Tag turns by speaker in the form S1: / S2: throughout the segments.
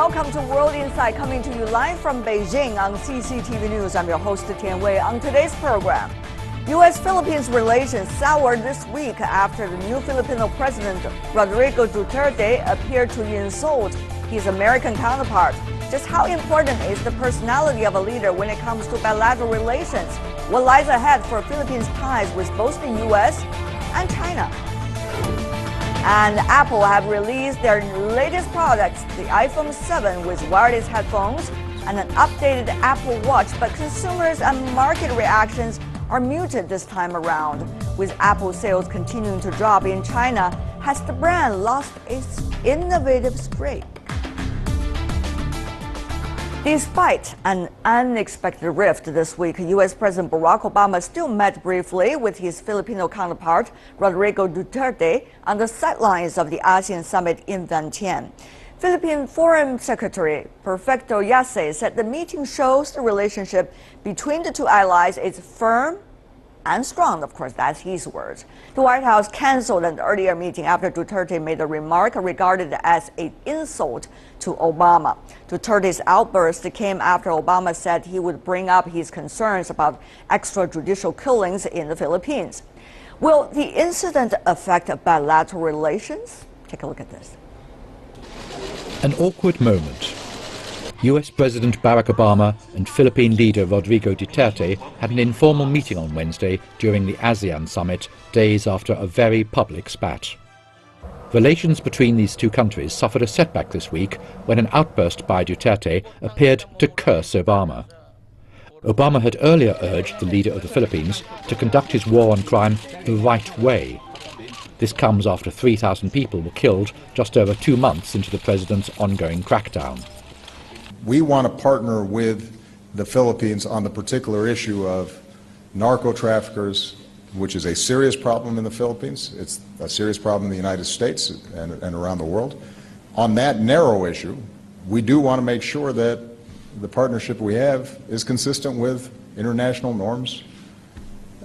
S1: welcome to World Insight, coming to you live from Beijing on CCTV News. I'm your host, Tian Wei. On today's program, U.S.-Philippines relations soured this week after the new Filipino president, Rodrigo Duterte, appeared to insult his American counterpart. Just how important is the personality of a leader when it comes to bilateral relations? What lies ahead for Philippines' ties with both the U.S. and China? And Apple have released their latest products, the iPhone 7 with wireless headphones and an updated Apple Watch, but consumers and market reactions are muted this time around. With Apple sales continuing to drop in China, has the brand lost its innovative streak? Despite an unexpected rift this week, U.S. President Barack Obama still met briefly with his Filipino counterpart, Rodrigo Duterte, on the sidelines of the ASEAN summit in Vientiane. Philippine Foreign Secretary Perfecto Yase said the meeting shows the relationship between the two allies is firm and strong. Of course, that's his words. The White House canceled an earlier meeting after Duterte made a remark regarded as an insult to Obama. Duterte's outburst came after Obama said he would bring up his concerns about extrajudicial killings in the Philippines. Will the incident affect bilateral relations? Take a look at this.
S2: An awkward moment. US President Barack Obama and Philippine leader Rodrigo Duterte had an informal meeting on Wednesday during the ASEAN summit, days after a very public spat. Relations between these two countries suffered a setback this week when an outburst by Duterte appeared to curse Obama. Obama had earlier urged the leader of the Philippines to conduct his war on crime the right way. This comes after 3,000 people were killed just over 2 months into the president's ongoing crackdown.
S3: We want to partner with the Philippines on the particular issue of narco-traffickers, which is a serious problem in the Philippines. It's a serious problem in the United States and around the world. On that narrow issue, we do want to make sure that the partnership we have is consistent with international norms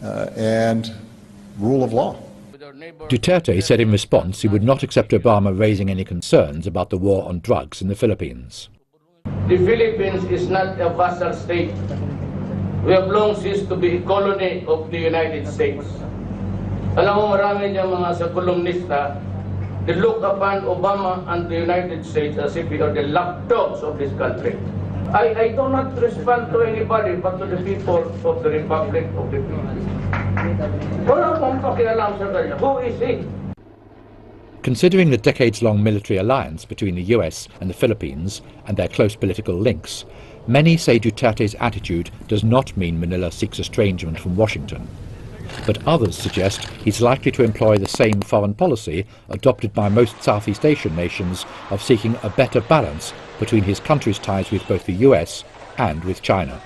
S3: and rule of law.
S2: Duterte said in response he would not accept Obama raising any concerns about the war on drugs in the Philippines.
S4: The Philippines is not a vassal state. We have long ceased to be a colony of the United States. Alam mo, marami niyang mga sa kolumnista, they look upon Obama and the United States as if we are the lapdogs of this country. I do not respond to anybody but to the people of the Republic of the Philippines. Wala akong pakialam sa kanya. Who is he?
S2: Considering the decades-long military alliance between the US and the Philippines and their close political links, many say Duterte's attitude does not mean Manila seeks estrangement from Washington. But others suggest he's likely to employ the same foreign policy adopted by most Southeast Asian nations of seeking a better balance between his country's ties with both the US and with China.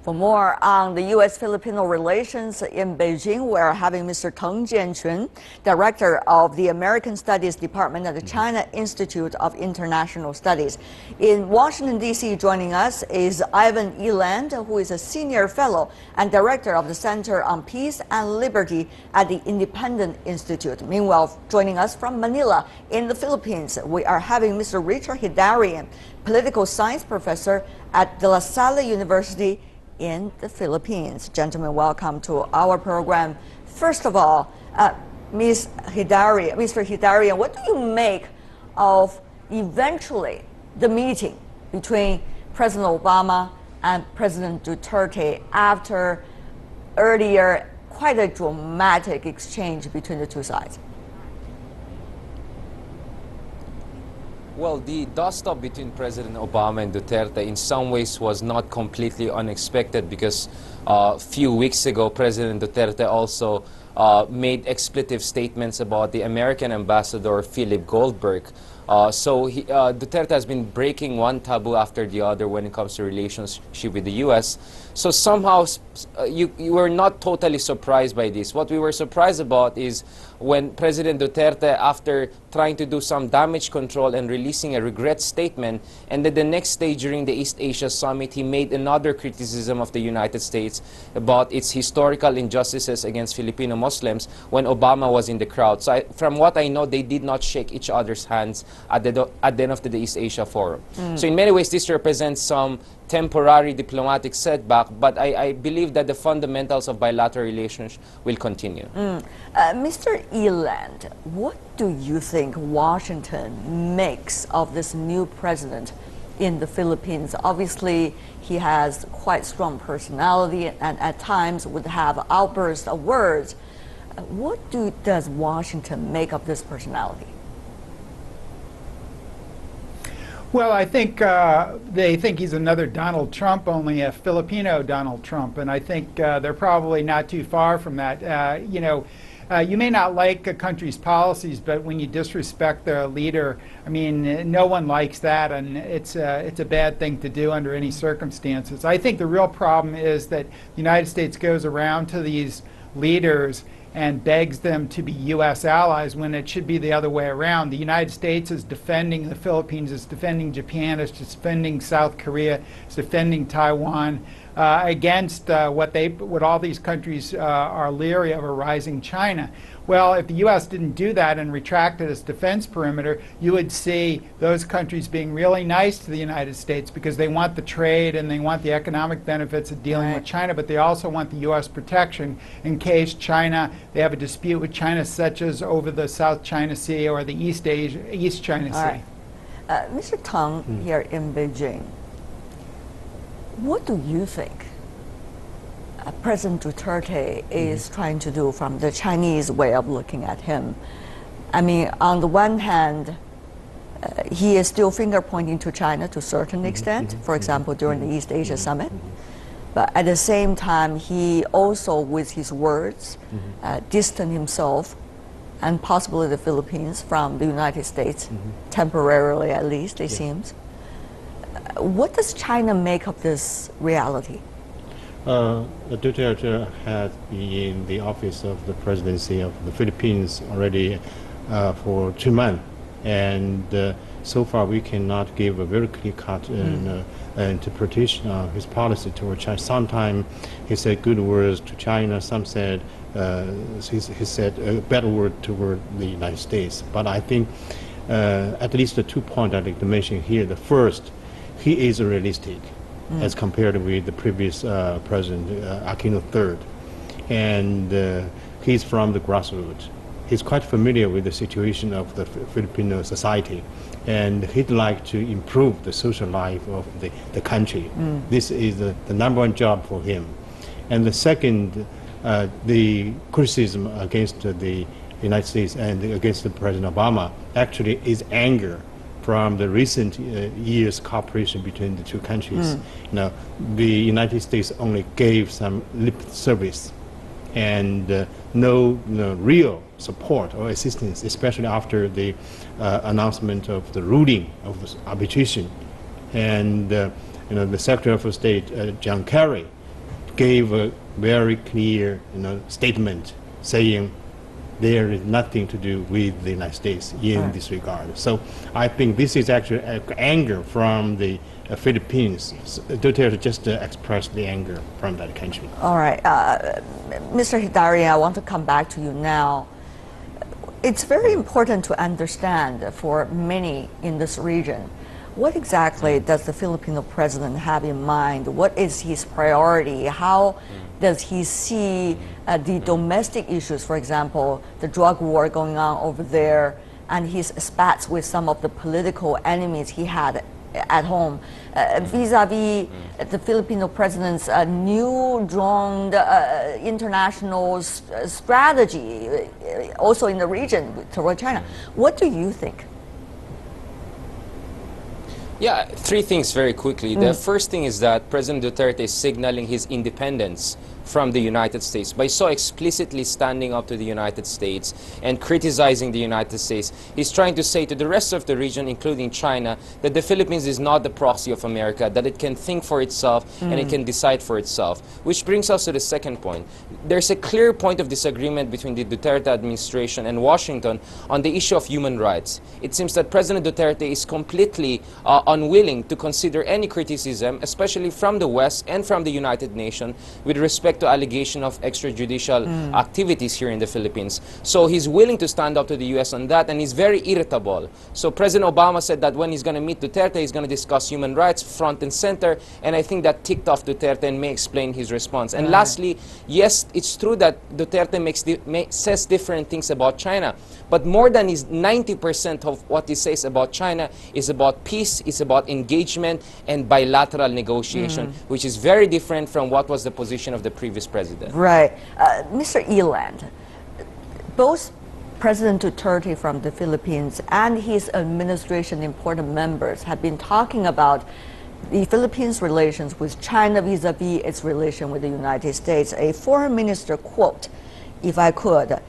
S1: For more on the U.S.-Filipino relations in Beijing, we're having Mr. Teng Jianchun, Director of the American Studies Department at the China Institute of International Studies. In Washington, D.C., joining us is Ivan Eland, who is a Senior Fellow and Director of the Center on Peace and Liberty at the Independent Institute. Meanwhile, joining us from Manila in the Philippines, we are having Mr. Richard Hidarian, Political Science Professor at De La Salle University in the Philippines. Gentlemen, welcome to our program. First of all, Mr. Hidarian, what do you make of eventually the meeting between President Obama and President Duterte after earlier quite a dramatic exchange between the two sides?
S5: Well, the dust-up between President Obama and Duterte in some ways was not completely unexpected because a few weeks ago, President Duterte also made expletive statements about the American ambassador, Philip Goldberg. Duterte has been breaking one taboo after the other when it comes to relationship with the U.S. So somehow you were not totally surprised by this. What we were surprised about is when President Duterte, after trying to do some damage control and releasing a regret statement, and then the next day during the East Asia Summit, he made another criticism of the United States about its historical injustices against Filipino Muslims when Obama was in the crowd. So from what I know, they did not shake each other's hands at the end of the East Asia Forum. So in many ways, this represents some temporary diplomatic setback, but I believe that the fundamentals of bilateral relations will continue.
S1: Mr. Eland, what do you think Washington makes of this new president in the Philippines? Obviously, he has quite strong personality and at times would have outbursts of words. What does Washington make of this personality?
S6: Well, I think they think he's another Donald Trump, only a Filipino Donald Trump, and I think they're probably not too far from that. You know, you may not like a country's policies, but when you disrespect their leader, I mean, no one likes that, and it's a bad thing to do under any circumstances. I think the real problem is that the United States goes around to these leaders and begs them to be U.S. allies when it should be the other way around. The United States is defending the Philippines, is defending Japan, is defending South Korea, is defending Taiwan against what all these countries are leery of, a rising China. Well, if the U.S. didn't do that and retracted its defense perimeter, you would see those countries being really nice to the United States because they want the trade and they want the economic benefits of dealing with China, but they also want the U.S. protection in case they have a dispute with China, such as over the South China Sea or the East China Sea.
S1: Mr. Tang, here in Beijing, what do you think President Duterte is trying to do from the Chinese way of looking at him? I mean, on the one hand, he is still finger pointing to China to a certain extent, for example, during the East Asia Summit. But at the same time, he also, with his words, distanced himself and possibly the Philippines from the United States, temporarily at least, it seems. What does China make of this reality?
S7: Duterte has been in the office of the presidency of the Philippines already for 2 months, and so far we cannot give a very clear-cut interpretation of his policy toward China. Sometimes he said good words to China, some said he said a bad word toward the United States. But I think at least the 2 points I'd like to mention here. The first, he is realistic as compared with the previous president, Aquino III. And he's from the grassroots. He's quite familiar with the situation of the Filipino society, and he'd like to improve the social life of the country. This is the #1 job for him. And the second, the criticism against the United States and against the President Obama actually is anger from the recent years' cooperation between the two countries. You know, the United States only gave some lip service and no real support or assistance, especially after the announcement of the ruling of the arbitration. And the Secretary of State, John Kerry, gave a very clear statement saying there is nothing to do with the United States in this regard. So I think this is actually anger from the Philippines. Duterte just expressed the anger from that country.
S1: All right. Mr. Hidari, I want to come back to you now. It's very important to understand for many in this region, what exactly does the Filipino president have in mind? What is his priority? How does he see the domestic issues, for example, the drug war going on over there, and his spats with some of the political enemies he had at home, vis-a-vis the Filipino president's new drawn international strategy, also in the region toward China? What do you think?
S5: Yeah, 3 things very quickly. The first thing is that President Duterte is signaling his independence from the United States. By so explicitly standing up to the United States and criticizing the United States, he's trying to say to the rest of the region, including China, that the Philippines is not the proxy of America, that it can think for itself and it can decide for itself. Which brings us to the second point. There's a clear point of disagreement between the Duterte administration and Washington on the issue of human rights. It seems that President Duterte is completely unwilling to consider any criticism, especially from the West and from the United Nations, with respect to allegation of extrajudicial activities here in the Philippines. So he's willing to stand up to the U.S. on that, and he's very irritable. So President Obama said that when he's going to meet Duterte, he's going to discuss human rights front and center, and I think that ticked off Duterte and may explain his response. And lastly, yes, it's true that Duterte says different things about China, but more than 90% of what he says about China is about peace, is about engagement and bilateral negotiation, which is very different from what was the position of the previous president.
S1: Right. Mr. Eland, both President Duterte from the Philippines and his administration important members have been talking about the Philippines' relations with China vis-a-vis its relation with the United States. A foreign minister quote, if I could,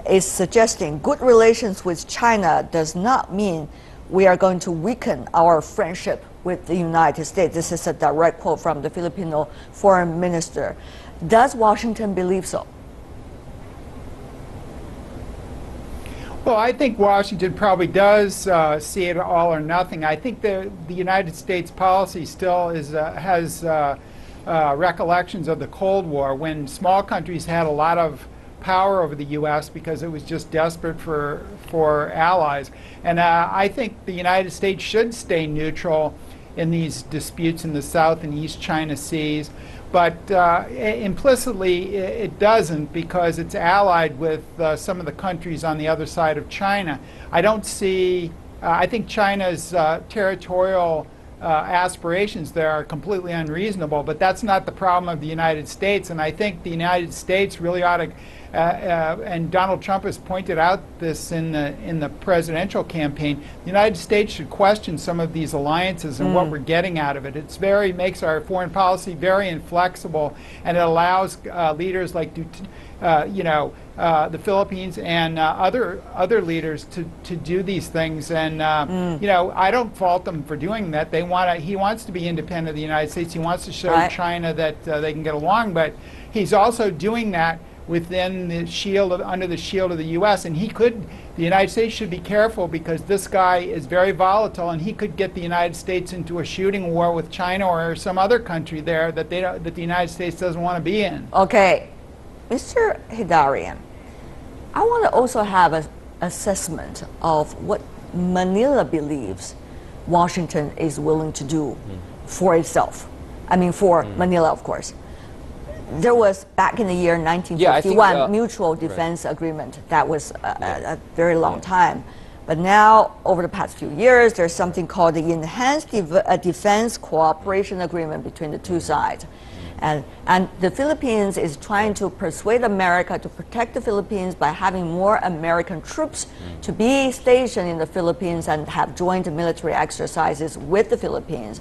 S1: is suggesting good relations with China does not mean we are going to weaken our friendship with the United States. This is a direct quote from the Filipino foreign minister. Does Washington believe so?
S6: Well, I think Washington probably does see it all or nothing. I think the United States policy still has recollections of the Cold War, when small countries had a lot of power over the U.S. because it was just desperate for allies. And I think the United States should stay neutral in these disputes in the South and East China Seas. But implicitly, it doesn't, because it's allied with some of the countries on the other side of China. I don't see, I think China's territorial aspirations there are completely unreasonable, but that's not the problem of the United States. And I think the United States really ought to, and Donald Trump has pointed out this in the presidential campaign, the United States should question some of these alliances and what we're getting out of it. It's makes our foreign policy very inflexible, and it allows leaders like the Philippines and other leaders to do these things. And I don't fault them for doing that. He wants to be independent of the United States. He wants to show China that they can get along, but he's also doing that within the under the shield of the U.S. And the United States should be careful, because this guy is very volatile, and he could get the United States into a shooting war with China or some other country there that the United States doesn't want to be in.
S1: Okay, Mr. Hidarian, I want to also have an assessment of what Manila believes Washington is willing to do for itself. I mean, for Manila, of course. There was, back in the year 1951, mutual defense agreement. That was a very long time. But now, over the past few years, there's something called the Enhanced Defense Cooperation Agreement between the two sides. And the Philippines is trying to persuade America to protect the Philippines by having more American troops to be stationed in the Philippines and have joint military exercises with the Philippines.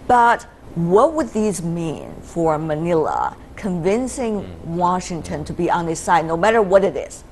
S1: But what would these mean for Manila, convincing Washington to be on its side, no matter what it is?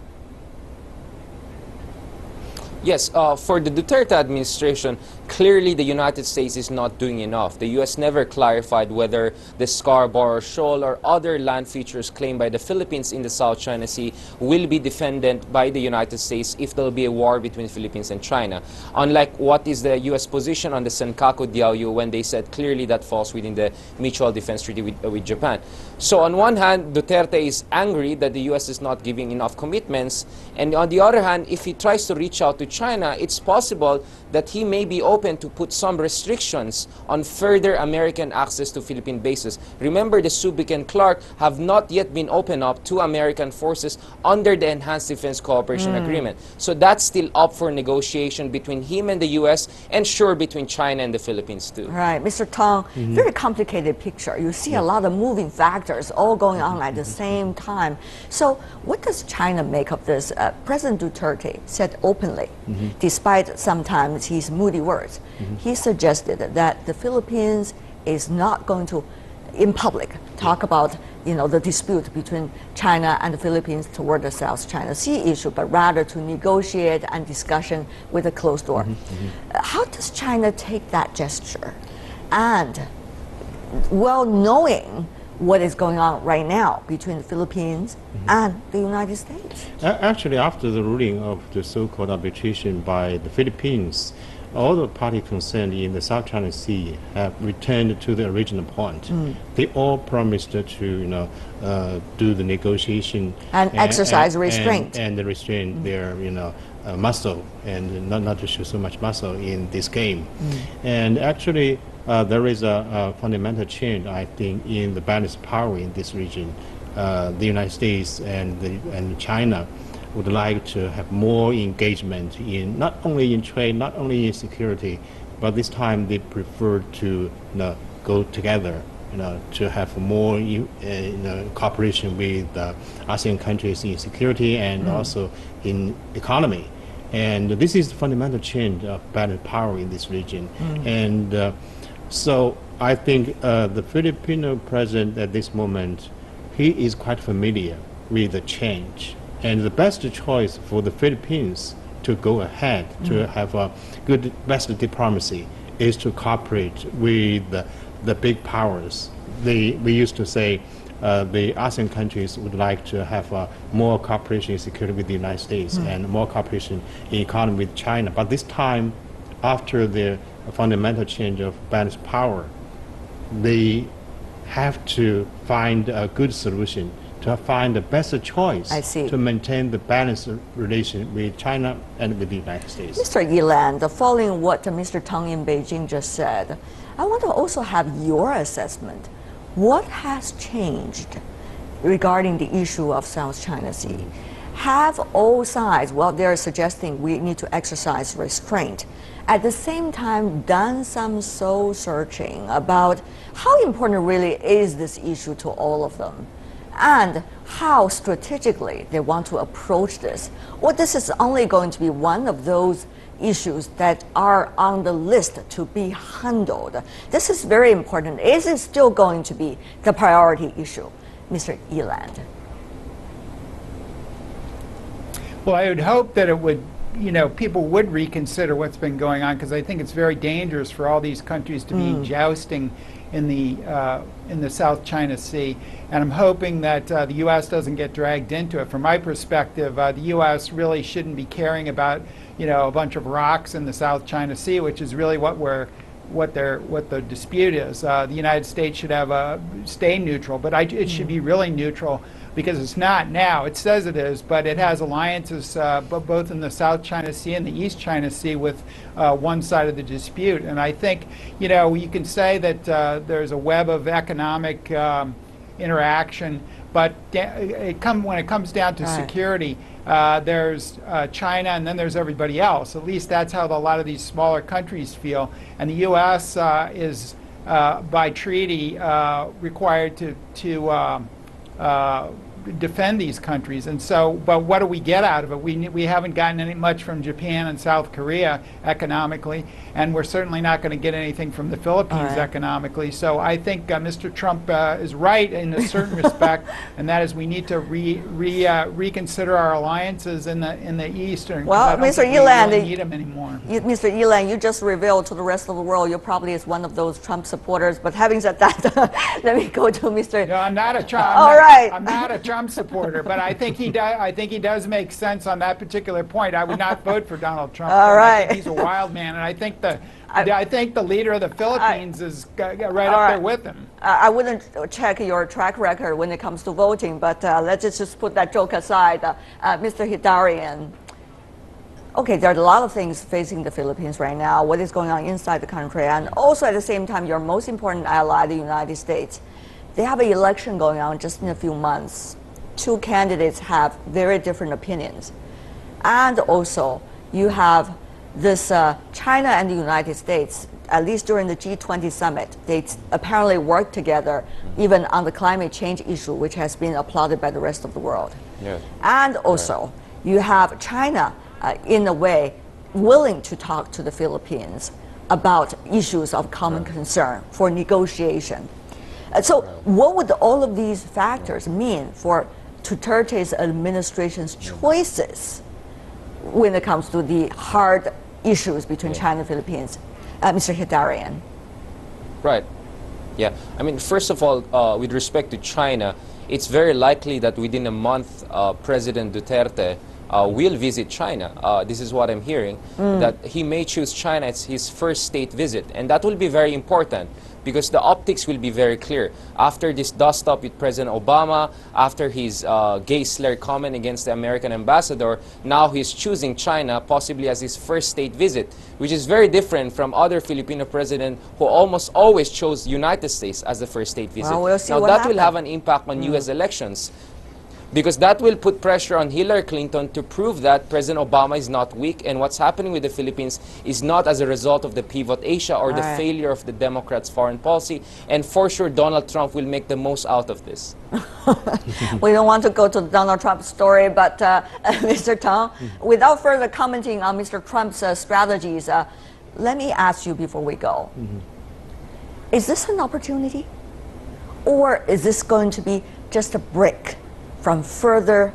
S5: Yes, for the Duterte administration, clearly the United States is not doing enough. The U.S. never clarified whether the Scarborough Shoal or other land features claimed by the Philippines in the South China Sea will be defended by the United States if there will be a war between the Philippines and China. Unlike what is the U.S. position on the Senkaku Diaoyu, when they said clearly that falls within the Mutual Defense Treaty with Japan. So on one hand, Duterte is angry that the U.S. is not giving enough commitments, and on the other hand, if he tries to reach out to China, it's possible that he may be open to put some restrictions on further American access to Philippine bases. Remember, the Subic and Clark have not yet been opened up to American forces under the Enhanced Defense Cooperation Agreement. So that's still up for negotiation between him and the U.S., and sure, between China and the Philippines too.
S1: Right, Mr. Tong, very complicated picture. You see a lot of moving factors all going on at the same time. So what does China make of this? President Duterte said openly, despite sometimes his moody words, he suggested that the Philippines is not going to in public, talk about the dispute between China and the Philippines toward the South China Sea issue, but rather to negotiate and discussion with a closed door. How does China take that gesture? And well, knowing what is going on right now between the Philippines and the United States?
S7: Actually, after the ruling of the so-called arbitration by the Philippines, all the parties concerned in the South China Sea have returned to the original point. They all promised to, do the negotiation
S1: and exercise restraint
S7: and restrain their, muscle, and not to show so much muscle in this game. And actually, there is a fundamental change, I think, in the balance of power in this region. The United States and China would like to have more engagement in not only in trade, not only in security, but this time they prefer to go together, to have more cooperation with ASEAN countries in security and also in economy. And this is the fundamental change of balance of power in this region. And so I think the Filipino president at this moment, he is quite familiar with the change. And the best choice for the Philippines to go ahead, to have a good, best diplomacy, is to cooperate with the big powers. We used to say the ASEAN countries would like to have more cooperation in security with the United States and more cooperation in economy with China. But this time, after the fundamental change of balance power, they have to find a good solution, to find the best choice to maintain the balanced relation with China and with the United States.
S1: Mr. Yilan, following what Mr. Tang in Beijing just said, I want to also have your assessment. What has changed regarding the issue of South China Sea? Have all sides, well, they're suggesting we need to exercise restraint, at the same time done some soul searching about how important really is this issue to all of them, and how strategically they want to approach this? Or this is only going to be one of those issues that are on the list to be handled? This is very important. Is it still going to be the priority issue, Mr. Yilan?
S6: Well, I would hope that it would, people would reconsider what's been going on, because I think it's very dangerous for all these countries to be jousting in the South China Sea, and I'm hoping that the U.S. doesn't get dragged into it. From my perspective, the U.S. really shouldn't be caring about a bunch of rocks in the South China Sea, which is really what the dispute is. The United States should stay neutral, but it should be really neutral, because it's not now. It says it is, but it has alliances both in the South China Sea and the East China Sea with one side of the dispute. And I think, you can say that there's a web of economic interaction, but when it comes down to security, there's China and then there's everybody else. At least that's how a lot of these smaller countries feel. And the U.S. is, by treaty, required to defend these countries. And so, but what do we get out of it? We haven't gotten any much from Japan and South Korea economically, and we're certainly not going to get anything from the Philippines economically. So I think Mr. Trump is right in a certain respect, and that is we need to reconsider our alliances in the Eastern.
S1: Well, Mr. Yilan,
S6: we don't need them anymore.
S1: Mr. Yilan, you just revealed to the rest of the world you're probably is one of those Trump supporters. But having said that, let me go to Mr.
S6: No, I'm not a Trump. I'm not a Trump supporter, but I think he does. I think he does make sense on that particular point. I would not vote for Donald Trump.
S1: All right.
S6: I think he's a wild man, and I think the leader of the Philippines is right up there with him.
S1: I wouldn't check your track record when it comes to voting, but let's just put that joke aside. Mr. Hidarian, okay, there are a lot of things facing the Philippines right now, what is going on inside the country, and also at the same time, your most important ally, the United States. They have an election going on just in a few months. Two candidates have very different opinions. And also, you have this China and the United States, at least during the G20 summit, they apparently worked together even on the climate change issue, which has been applauded by the rest of the world.
S5: Yes.
S1: And also, you have China, in a way, willing to talk to the Philippines about issues of common concern for negotiation. So what would all of these factors mean for Duterte's administration's choices when it comes to the hard issues between China and Philippines? Mr. Hidarian.
S5: Right. Yeah. I mean, first of all, with respect to China, it's very likely that within a month, President Duterte will visit China. This is what I'm hearing, that he may choose China as his first state visit. And that will be very important because the optics will be very clear. After this dust-up with President Obama, after his gay slur comment against the American ambassador, now he's choosing China possibly as his first state visit, which is very different from other Filipino presidents who almost always chose United States as the first state visit.
S1: Well, we'll see
S5: now
S1: what
S5: that
S1: happens.
S5: will have an impact on U.S. elections, because that will put pressure on Hillary Clinton to prove that President Obama is not weak and what's happening with the Philippines is not as a result of the pivot Asia or the failure of the Democrats' foreign policy. And for sure, Donald Trump will make the most out of this.
S1: We don't want to go to the Donald Trump story, but Mr. Tang, without further commenting on Mr. Trump's strategies, let me ask you before we go. Is this an opportunity? Or is this going to be just a break from further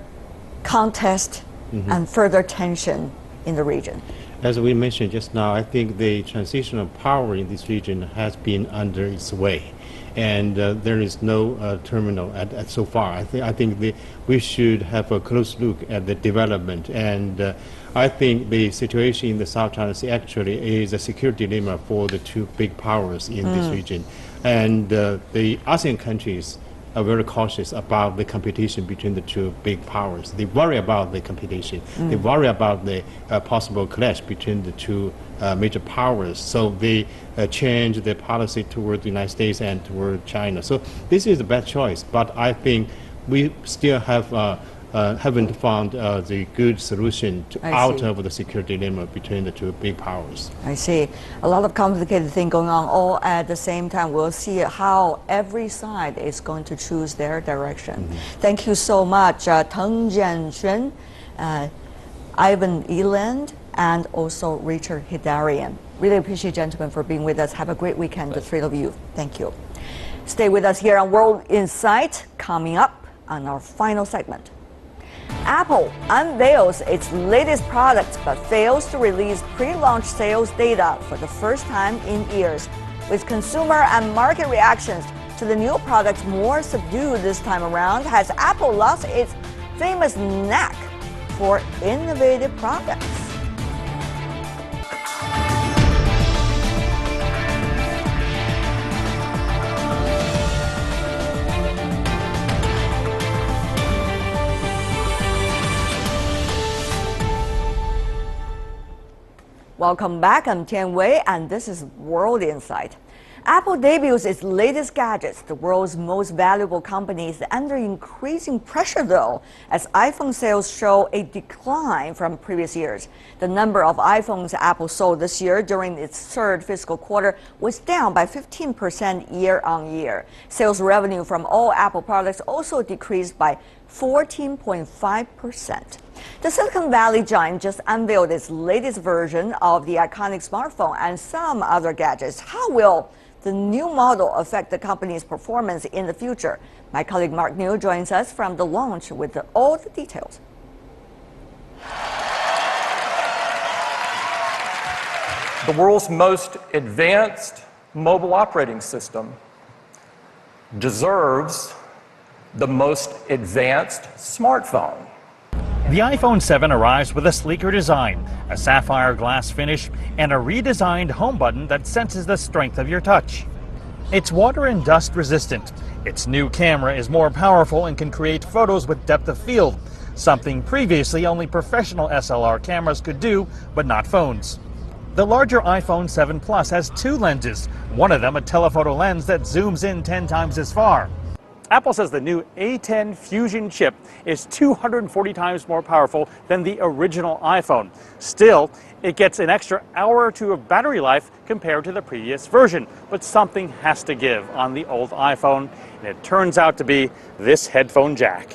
S1: contest and further tension in the region?
S7: As we mentioned just now, I think the transition of power in this region has been under its way, and there is no terminal so far. I think we should have a close look at the development, and I think the situation in the South China Sea actually is a security dilemma for the two big powers in this region, and the ASEAN countries are very cautious about the competition between the two big powers. They worry about the competition. They worry about the possible clash between the two major powers. So they change their policy toward the United States and toward China. So this is a bad choice, but I think we still haven't found the good solution out of the security dilemma between the two big powers.
S1: I see. A lot of complicated things going on all at the same time. We'll see how every side is going to choose their direction. Thank you so much, Teng Jianxun, Ivan Eland, and also Richard Hidarian. Really appreciate, gentlemen, for being with us. Have a great weekend, the three of you. Thank you. Stay with us here on World Insight, coming up on our final segment. Apple unveils its latest product but fails to release pre-launch sales data for the first time in years, with consumer and market reactions to the new products more subdued this time around. Has Apple lost its famous knack for innovative products? Welcome back, I'm Tian Wei, and this is World Insight. Apple debuts its latest gadgets. The world's most valuable company is under increasing pressure, though, as iPhone sales show a decline from previous years. The number of iPhones Apple sold this year during its third fiscal quarter was down by 15% year-on-year. Sales revenue from all Apple products also decreased by 14.5%. The Silicon Valley giant just unveiled its latest version of the iconic smartphone and some other gadgets. How will the new model affect the company's performance in the future? My colleague Mark New joins us from the launch with all the details.
S8: The world's most advanced mobile operating system deserves the most advanced smartphone.
S9: The iPhone 7 arrives with a sleeker design, a sapphire glass finish, and a redesigned home button that senses the strength of your touch. It's water and dust resistant. Its new camera is more powerful and can create photos with depth of field, something previously only professional SLR cameras could do, but not phones. The larger iPhone 7 Plus has two lenses, one of them a telephoto lens that zooms in 10 times as far. Apple says the new A10 Fusion chip is 240 times more powerful than the original iPhone. Still, it gets an extra hour or two of battery life compared to the previous version. But something has to give on the old iPhone, and it turns out to be this headphone jack.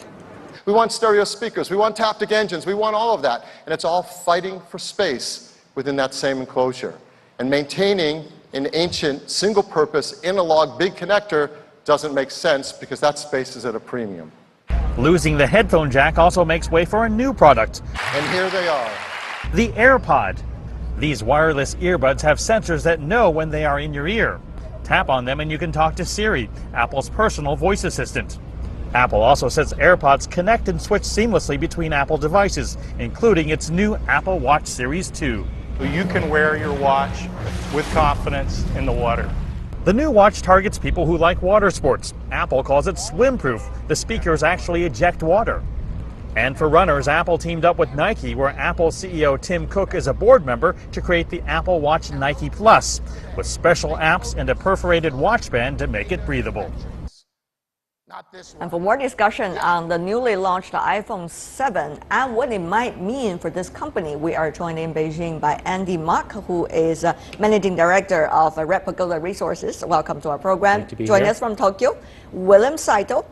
S10: We want stereo speakers, we want taptic engines, we want all of that. And it's all fighting for space within that same enclosure and maintaining an ancient single-purpose analog big connector doesn't make sense because that space is at a premium.
S9: Losing the headphone jack also makes way for a new product.
S10: And here they are.
S9: The AirPod. These wireless earbuds have sensors that know when they are in your ear. Tap on them and you can talk to Siri, Apple's personal voice assistant. Apple also says AirPods connect and switch seamlessly between Apple devices, including its new Apple Watch Series 2.
S11: You can wear your watch with confidence in the water.
S9: The new watch targets people who like water sports. Apple calls it swim-proof. The speakers actually eject water. And for runners, Apple teamed up with Nike, where Apple CEO Tim Cook is a board member, to create the Apple Watch Nike Plus, with special apps and a perforated watch band to make it breathable.
S1: And for more discussion on the newly launched iPhone 7 and what it might mean for this company, we are joined in Beijing by Andy Mak, who is Managing Director of Red Pagoda Resources. Welcome to our program. Joining us from Tokyo, William Saito,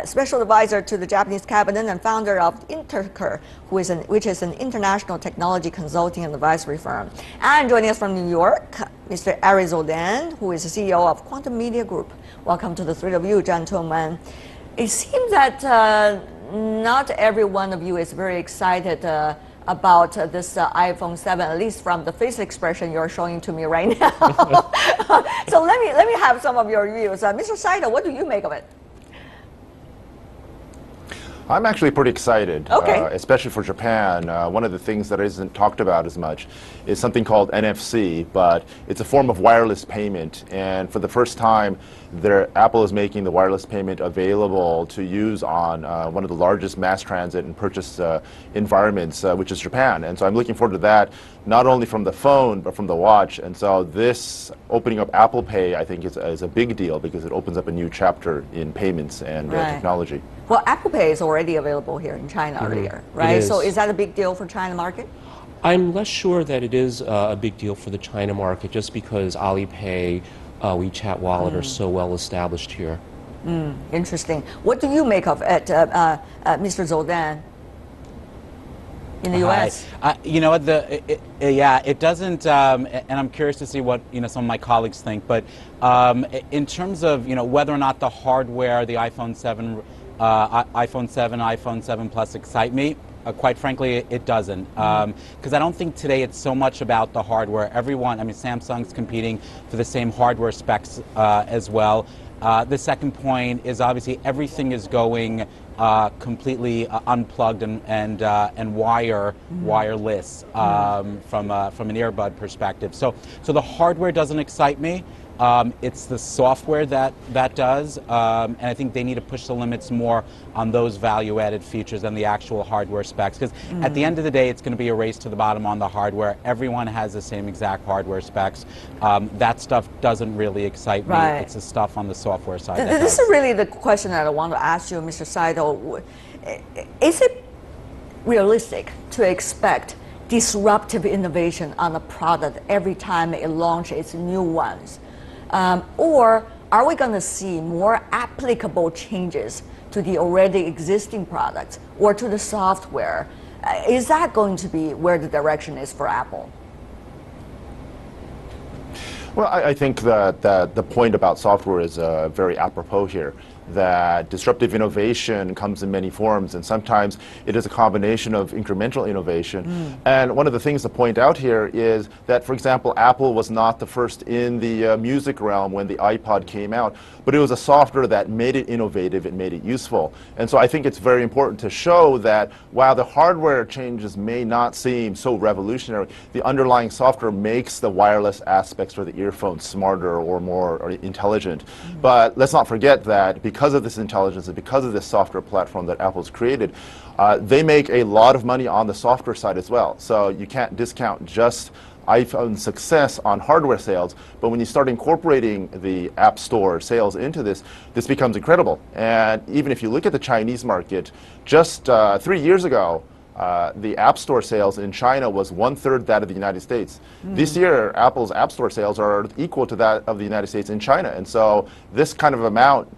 S1: Special Advisor to the Japanese Cabinet and founder of Intercur, which is an international technology consulting and advisory firm. And joining us from New York, Mr. Ari Zoldan, who is the CEO of Quantum Media Group. Welcome to the three of you, gentlemen. It seems that not every one of you is very excited about this iPhone 7, at least from the face expression you're showing to me right now. So let me have some of your views. Mr. Saito, what do you make of it?
S12: I'm actually pretty excited, especially for Japan. One of the things that isn't talked about as much is something called NFC, but it's a form of wireless payment. And for the first time, Apple is making the wireless payment available to use on one of the largest mass transit and purchase environments, which is Japan. And so I'm looking forward to that, not only from the phone, but from the watch. And so this opening up Apple Pay, I think, is a big deal because it opens up a new chapter in payments and technology.
S1: Well, Apple Pay is already available here in China earlier, right? So is that a big deal for China market?
S13: I'm less sure that it is a big deal for the China market just because Alipay, WeChat Wallet are so well established here.
S1: Interesting. What do you make of it, Mr. Zoldan? In the U.S.?
S14: You know what, it doesn't, and I'm curious to see what some of my colleagues think, but in terms of whether or not the hardware, the iPhone 7, iPhone 7 Plus excite me, quite frankly, it doesn't. Because I don't think today it's so much about the hardware. Samsung's competing for the same hardware specs as well. The second point is obviously everything is going completely unplugged and wireless from an earbud perspective. So the hardware doesn't excite me. It's the software that does, and I think they need to push the limits more on those value-added features than the actual hardware specs. Because at the end of the day, it's going to be a race to the bottom on the hardware. Everyone has the same exact hardware specs. That stuff doesn't really excite me. It's the stuff on the software side.
S1: This is really the question that I want to ask you, Mr. Saito. Is it realistic to expect disruptive innovation on a product every time it launches new ones? Or are we going to see more applicable changes to the already existing products or to the software? Is that going to be where the direction is for Apple?
S12: Well, I think that the point about software is very apropos here. That disruptive innovation comes in many forms, and sometimes it is a combination of incremental innovation. And one of the things to point out here is that, for example, Apple was not the first in the music realm when the iPod came out, but it was a software that made it innovative, it made it useful. And so I think it's very important to show that while the hardware changes may not seem so revolutionary, the underlying software makes the wireless aspects for the earphones smarter or more intelligent. But let's not forget that because of this intelligence and because of this software platform that Apple's created, they make a lot of money on the software side as well. So you can't discount just iPhone's success on hardware sales, but when you start incorporating the App Store sales into this, this becomes incredible. And even if you look at the Chinese market, just 3 years ago, the App Store sales in China was 1/3 that of the United States. This year, Apple's App Store sales are equal to that of the United States in China. And so this kind of amount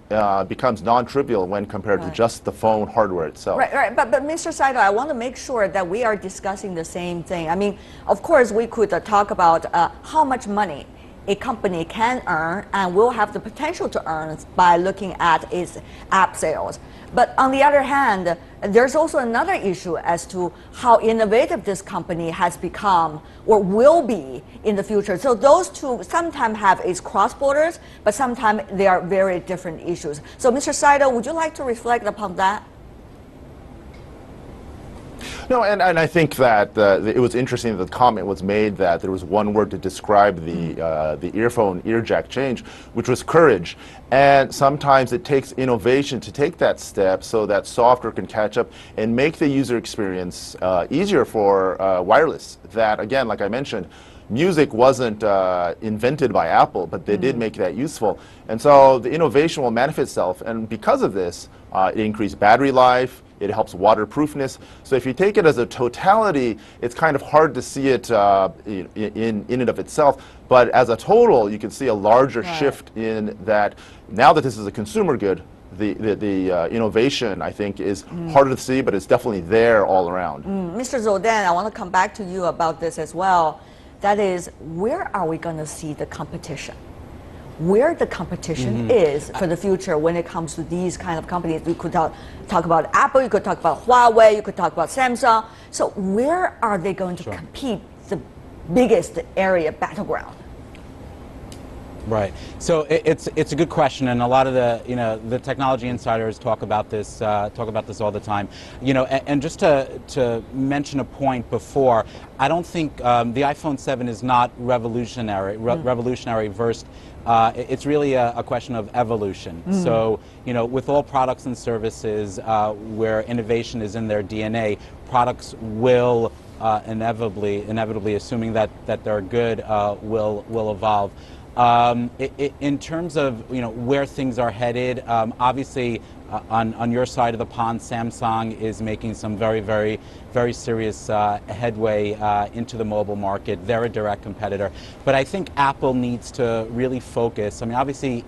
S12: becomes non-trivial when compared to just the phone hardware itself.
S1: Right. But Mr. Saito, I want to make sure that we are discussing the same thing. I mean, of course, we could talk about how much money a company can earn and will have the potential to earn by looking at its app sales. But on the other hand, there's also another issue as to how innovative this company has become or will be in the future. So those two sometimes have its cross borders, but sometimes they are very different issues. So Mr. Saito, would you like to reflect upon that?
S12: No, and I think that it was interesting that the comment was made that there was one word to describe the earphone ear jack change, which was courage. And sometimes it takes innovation to take that step so that software can catch up and make the user experience easier for wireless. That, again, like I mentioned, music wasn't invented by Apple, but they did make that useful. And so the innovation will manifest itself. And because of this, it increased battery life. It helps waterproofness. So if you take it as a totality, it's kind of hard to see it in and of itself. But as a total, you can see a larger shift in that now that this is a consumer good, the innovation, I think, is harder to see, but it's definitely there all around.
S1: Mr. Zoldan, I want to come back to you about this as well. That is, where are we going to see the competition? Where the competition is for the future when it comes to these kind of companies. We could talk about Apple, you could talk about Huawei, you could talk about Samsung. So where are they going to compete, the biggest area, battleground?
S14: Right. So it's a good question, and a lot of the technology insiders talk about this all the time. And just to mention a point before, I don't think the iPhone 7 is not revolutionary. Revolutionary versus. It's really a question of evolution. So, with all products and services where innovation is in their DNA, products will inevitably, assuming that they're good, will evolve. In terms of where things are headed, obviously on your side of the pond, Samsung is making some very serious headway into the mobile market. They're a direct competitor, but I think Apple needs to really focus. I mean, obviously,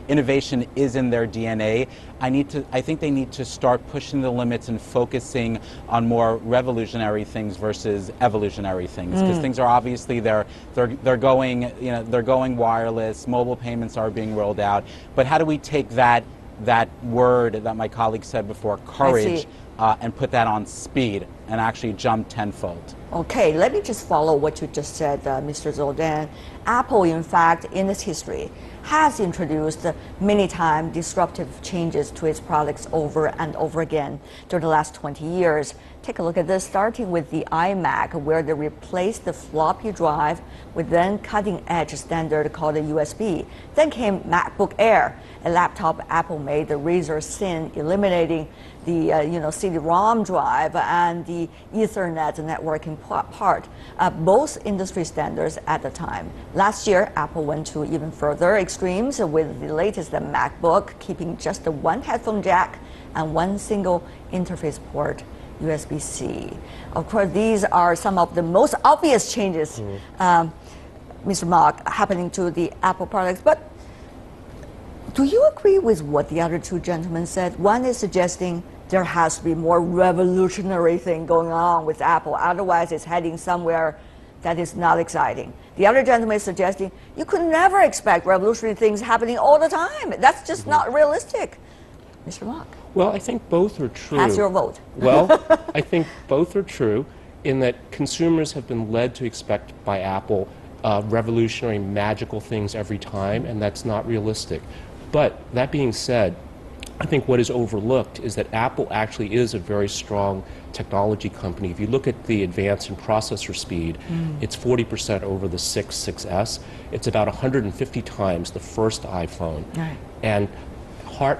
S14: innovation is in their DNA. I think they need to start pushing the limits and focusing on more revolutionary things versus evolutionary things, because things are obviously they're going wireless. Mobile payments are being rolled out, but how do we take that word that my colleague said before, courage, and put that on speed and actually jump tenfold?
S1: Okay, let me just follow what you just said, Mr. Zoldan. Apple, in fact, in its history, has introduced many times disruptive changes to its products over and over again during the last 20 years. Take a look at this, starting with the iMac, where they replaced the floppy drive with then cutting-edge standard called the USB. Then came MacBook Air, a laptop Apple made the razor thin, eliminating the CD-ROM drive and the Ethernet networking part, both industry standards at the time. Last year, Apple went to even further extremes with the latest MacBook, keeping just the one headphone jack and one single interface port, USB-C. Of course, these are some of the most obvious changes, Mr. Mark, happening to the Apple products. But do you agree with what the other two gentlemen said? One is suggesting there has to be more revolutionary thing going on with Apple, otherwise it's heading somewhere that is not exciting. The other gentleman is suggesting you could never expect revolutionary things happening all the time. That's just not realistic. Mr. Mark.
S13: Well, I think both are true.
S1: That's your vote.
S13: Well, I think both are true in that consumers have been led to expect by Apple revolutionary, magical things every time, and that's not realistic. But that being said, I think what is overlooked is that Apple actually is a very strong technology company. If you look at the advance in processor speed, it's 40% over the 6S. It's about 150 times the first iPhone.
S1: Right.
S13: And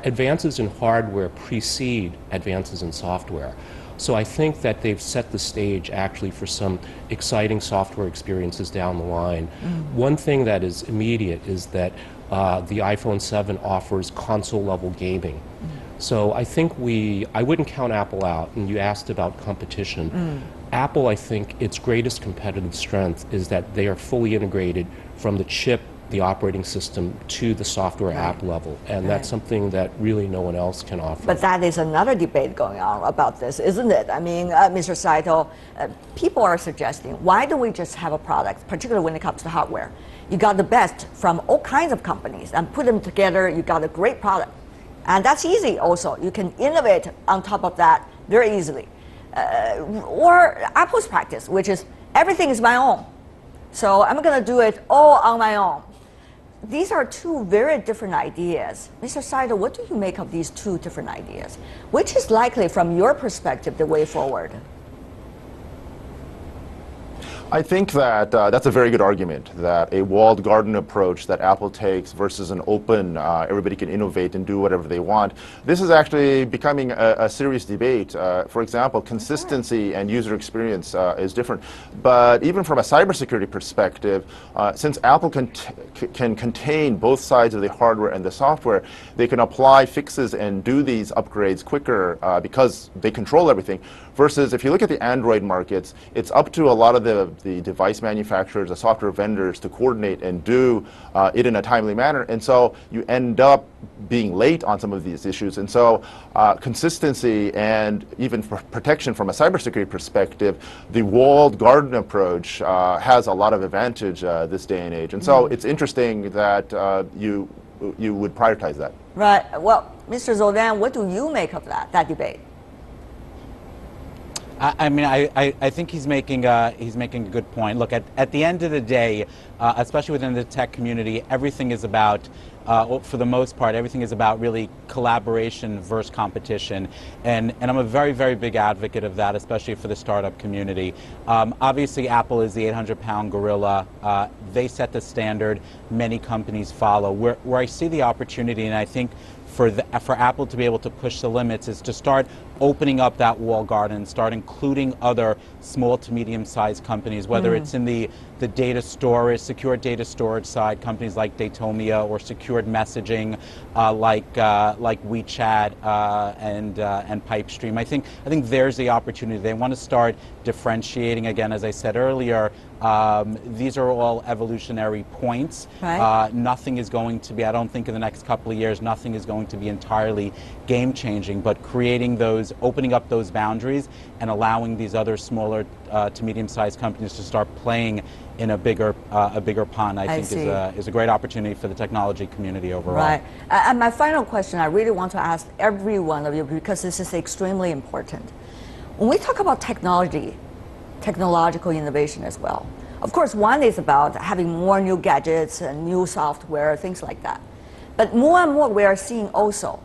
S13: advances in hardware precede advances in software. So I think that they've set the stage actually for some exciting software experiences down the line. One thing that is immediate is that the iPhone 7 offers console-level gaming. So I think I wouldn't count Apple out, and you asked about competition. Apple, I think, its greatest competitive strength is that they are fully integrated from the chip the operating system to the software app level, and that's something that really no one else can offer.
S1: But that is another debate going on about this, isn't it? I mean, Mr. Saito, people are suggesting, why don't we just have a product, particularly when it comes to hardware? You got the best from all kinds of companies and put them together, you got a great product. And that's easy also. You can innovate on top of that very easily. Or Apple's practice, which is everything is my own. So I'm going to do it all on my own. These are two very different ideas. Mr. Saito, what do you make of these two different ideas? Which is likely, from your perspective, the way forward?
S12: I think that that's a very good argument, that a walled garden approach that Apple takes versus an open, everybody can innovate and do whatever they want. This is actually becoming a serious debate. For example, consistency and user experience is different. But even from a cybersecurity perspective, since Apple can contain both sides of the hardware and the software, they can apply fixes and do these upgrades quicker because they control everything. Versus if you look at the Android markets, it's up to a lot of the device manufacturers, the software vendors to coordinate and do it in a timely manner. And so you end up being late on some of these issues. And so consistency and even protection from a cybersecurity perspective, the walled garden approach has a lot of advantage this day and age. And so it's interesting that you would prioritize that.
S1: Right. Well, Mr. Zoldan, what do you make of that debate?
S14: I mean, I think he's making a good point. Look, at the end of the day, especially within the tech community, everything is about, for the most part, everything is about really collaboration versus competition. And I'm a very, very big advocate of that, especially for the startup community. Obviously, Apple is the 800-pound gorilla. They set the standard. Many companies follow. Where I see the opportunity, and I think for Apple to be able to push the limits, is to start opening up that walled garden, start including other small to medium-sized companies, whether it's in the data storage, secure data storage side, companies like Datomia, or secured messaging like WeChat and Pipestream. I think there's the opportunity. They want to start differentiating again, as I said earlier. These are all evolutionary points.
S1: Right.
S14: Nothing is going to be, I don't think in the next couple of years, nothing is going to be entirely game-changing, but creating those, opening up those boundaries and allowing these other smaller to medium-sized companies to start playing in a bigger pond, I think is a great opportunity for the technology community overall.
S1: Right. And my final question, I really want to ask every one of you, because this is extremely important. When we talk about technology, technological innovation as well, of course, one is about having more new gadgets and new software, things like that. But more and more, we are seeing also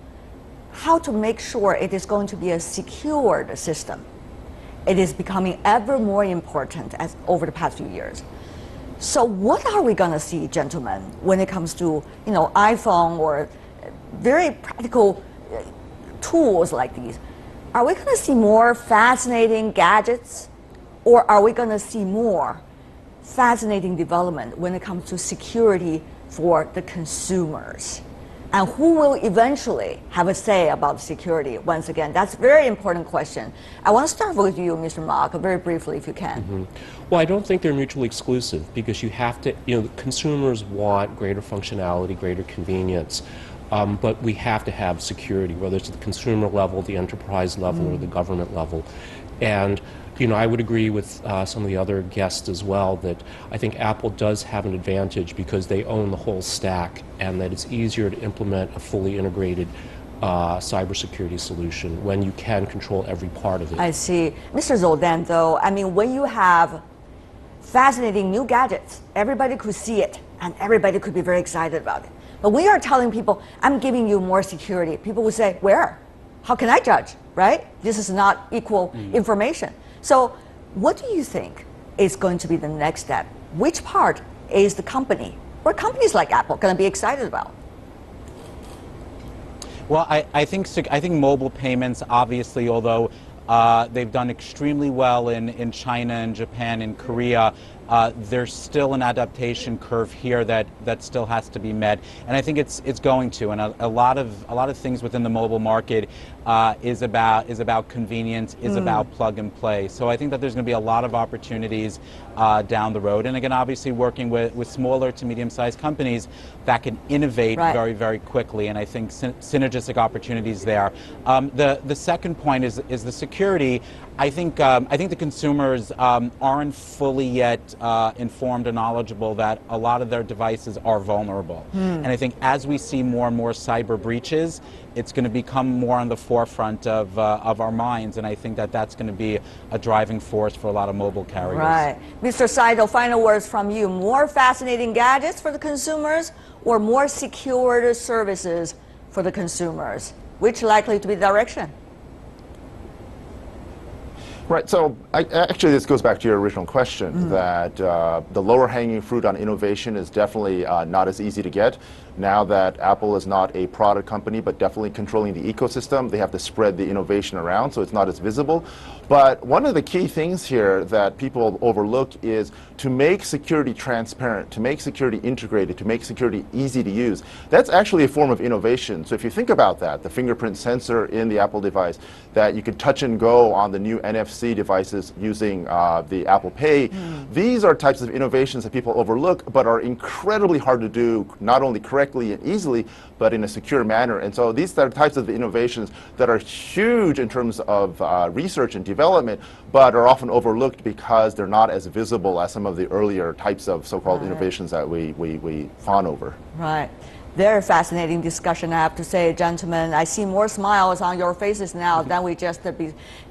S1: how to make sure it is going to be a secured system. It is becoming ever more important as over the past few years. So what are we going to see, gentlemen, when it comes to, you know, iPhone or very practical tools like these? Are we going to see more fascinating gadgets, or are we going to see more fascinating development when it comes to security for the consumers? And who will eventually have a say about security? Once again, that's a very important question. I want to start with you, Mr. Mak, very briefly, if you can.
S13: Well, I don't think they're mutually exclusive, because you have to, you know, consumers want greater functionality, greater convenience, but we have to have security, whether it's at the consumer level, the enterprise level, or the government level. And you know, I would agree with some of the other guests as well that I think Apple does have an advantage because they own the whole stack, and that it's easier to implement a fully integrated cybersecurity solution when you can control every part of it.
S1: I see. Mr. Zoldan, though, I mean, when you have fascinating new gadgets, everybody could see it, and everybody could be very excited about it. But when you are telling people, I'm giving you more security, people will say, where? How can I judge, right? This is not equal information. So what do you think is going to be the next step? Which part is the company or companies like Apple going to be excited about?
S14: Well, I think mobile payments, obviously, although they've done extremely well in China and Japan and Korea, there's still an adaptation curve here that still has to be met, and I think it's going to. And a lot of things within the mobile market is about convenience, is about plug and play. So I think that there's going to be a lot of opportunities down the road. And again, obviously working with smaller to medium-sized companies that can innovate very, very quickly. And I think synergistic opportunities there. The second point is the security. I think the consumers aren't fully yet informed and knowledgeable that a lot of their devices are vulnerable. And I think as we see more and more cyber breaches, it's going to become more on the forefront of our minds, and I think that that's going to be a driving force for a lot of mobile carriers.
S1: Right. Mr. Saito, final words from you. More fascinating gadgets for the consumers or more secure services for the consumers? Which likely to be the direction?
S12: Right, so actually this goes back to your original question, that the lower hanging fruit on innovation is definitely not as easy to get. Now that Apple is not a product company, but definitely controlling the ecosystem, they have to spread the innovation around, so it's not as visible. But one of the key things here that people overlook is to make security transparent, to make security integrated, to make security easy to use. That's actually a form of innovation. So if you think about that, the fingerprint sensor in the Apple device, that you can touch and go on the new NFC devices using the Apple Pay, these are types of innovations that people overlook, but are incredibly hard to do, not only correctly and easily, but in a secure manner. And so these are types of innovations that are huge in terms of research and development, but are often overlooked because they're not as visible as some of the earlier types of so-called innovations that we fawn over.
S1: Right. Very fascinating discussion, I have to say, gentlemen. I see more smiles on your faces now than we just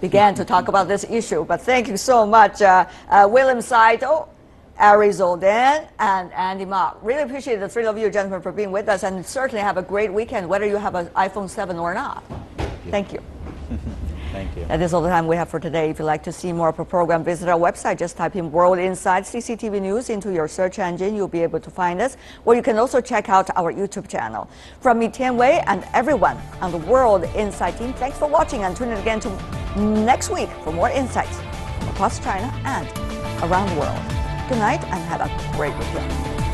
S1: began to talk about this issue. But thank you so much, William Saito, Ari Zoldan, and Andy Ma. Really appreciate the three of you gentlemen for being with us, and certainly have a great weekend, whether you have an iPhone 7 or not. Thank you.
S14: Thank you.
S1: That is all the time we have for today. If you'd like to see more of our program, visit our website. Just type in World Insight CCTV News into your search engine. You'll be able to find us. Or you can also check out our YouTube channel. From me, Tian Wei, and everyone on the World Insight team, thanks for watching, and tune in again to next week for more insights across China and around the world. Good night and have a great weekend.